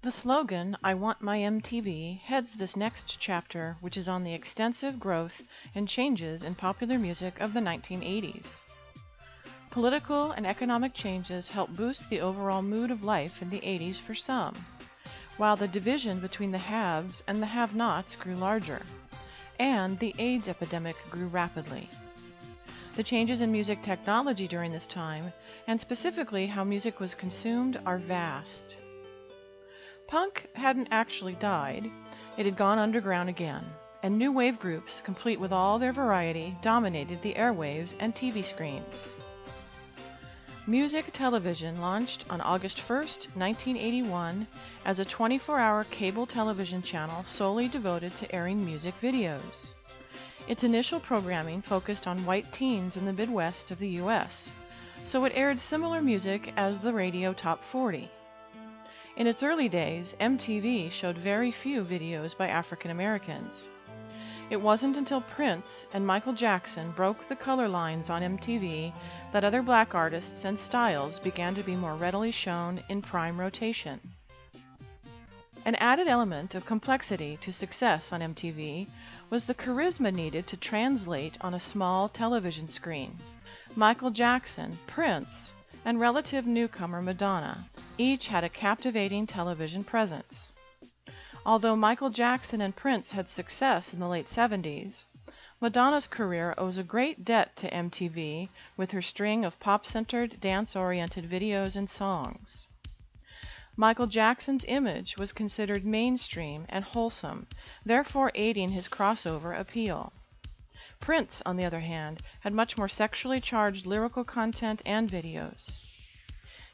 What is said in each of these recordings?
The slogan, "I want my MTV," heads this next chapter, which is on the extensive growth and changes in popular music of the 1980s. Political and economic changes helped boost the overall mood of life in the 80s for some, while the division between the haves and the have-nots grew larger, and the AIDS epidemic grew rapidly. The changes in music technology during this time, and specifically how music was consumed, are vast. Punk hadn't actually died. It had gone underground again, and new wave groups, complete with all their variety, dominated the airwaves and TV screens. Music television launched on August 1, 1981, as a 24-hour cable television channel solely devoted to airing music videos. Its initial programming focused on white teens in the Midwest of the U.S., so it aired similar music as the radio Top 40. In its early days, MTV showed very few videos by African Americans. It wasn't until Prince and Michael Jackson broke the color lines on MTV that other black artists and styles began to be more readily shown in prime rotation. An added element of complexity to success on MTV was the charisma needed to translate on a small television screen. Michael Jackson, Prince, and relative newcomer Madonna each had a captivating television presence. Although Michael Jackson and Prince had success in the late 70s, Madonna's career owes a great debt to MTV with her string of pop-centered, dance-oriented videos and songs. Michael Jackson's image was considered mainstream and wholesome, therefore aiding his crossover appeal. Prince, on the other hand, had much more sexually charged lyrical content and videos.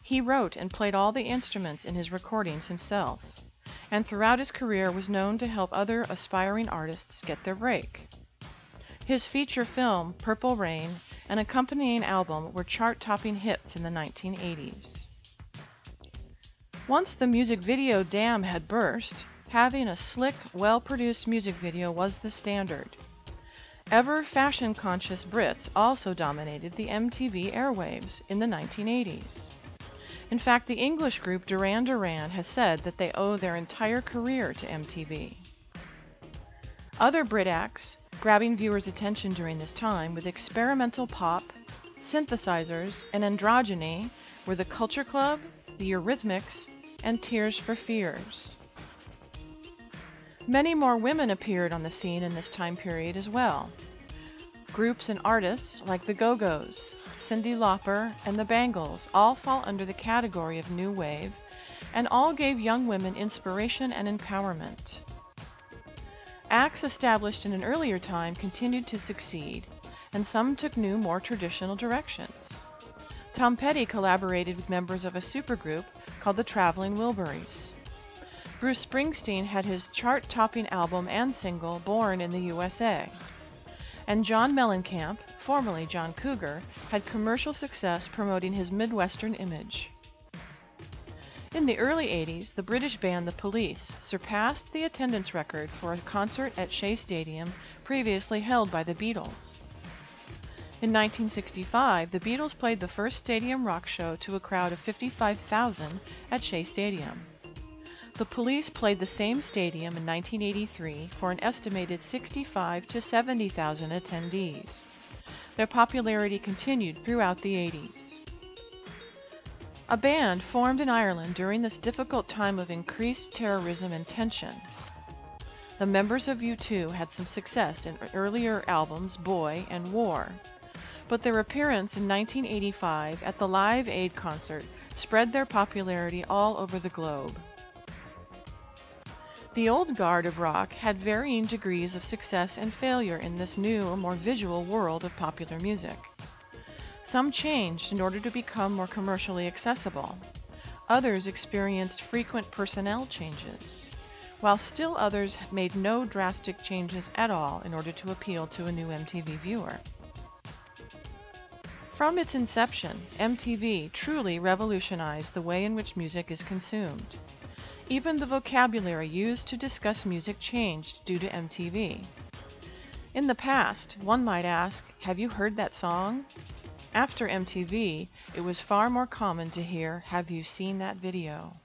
He wrote and played all the instruments in his recordings himself, and throughout his career was known to help other aspiring artists get their break. His feature film, Purple Rain, and accompanying album were chart-topping hits in the 1980s. Once the music video dam had burst, having a slick, well-produced music video was the standard. Ever fashion-conscious Brits also dominated the MTV airwaves in the 1980s. In fact, the English group Duran Duran has said that they owe their entire career to MTV. Other Brit acts, grabbing viewers' attention during this time with experimental pop, synthesizers, and androgyny, were the Culture Club, the Eurythmics, and Tears for Fears. Many more women appeared on the scene in this time period as well. Groups and artists like the Go-Go's, Cyndi Lauper, and the Bangles all fall under the category of New Wave, and all gave young women inspiration and empowerment. Acts established in an earlier time continued to succeed, and some took new, more traditional directions. Tom Petty collaborated with members of a supergroup called the Traveling Wilburys. Bruce Springsteen had his chart-topping album and single Born in the USA. And John Mellencamp, formerly John Cougar, had commercial success promoting his Midwestern image. In the early 80s, the British band The Police surpassed the attendance record for a concert at Shea Stadium previously held by the Beatles. In 1965, the Beatles played the first stadium rock show to a crowd of 55,000 at Shea Stadium. The Police played the same stadium in 1983 for an estimated 65,000 to 70,000 attendees. Their popularity continued throughout the 80s. A band formed in Ireland during this difficult time of increased terrorism and tension. The members of U2 had some success in earlier albums Boy and War, but their appearance in 1985 at the Live Aid concert spread their popularity all over the globe. The old guard of rock had varying degrees of success and failure in this new, more visual world of popular music. Some changed in order to become more commercially accessible. Others experienced frequent personnel changes, while still others made no drastic changes at all in order to appeal to a new MTV viewer. From its inception, MTV truly revolutionized the way in which music is consumed. Even the vocabulary used to discuss music changed due to MTV. In the past, one might ask, "Have you heard that song?" After MTV, it was far more common to hear, "Have you seen that video?"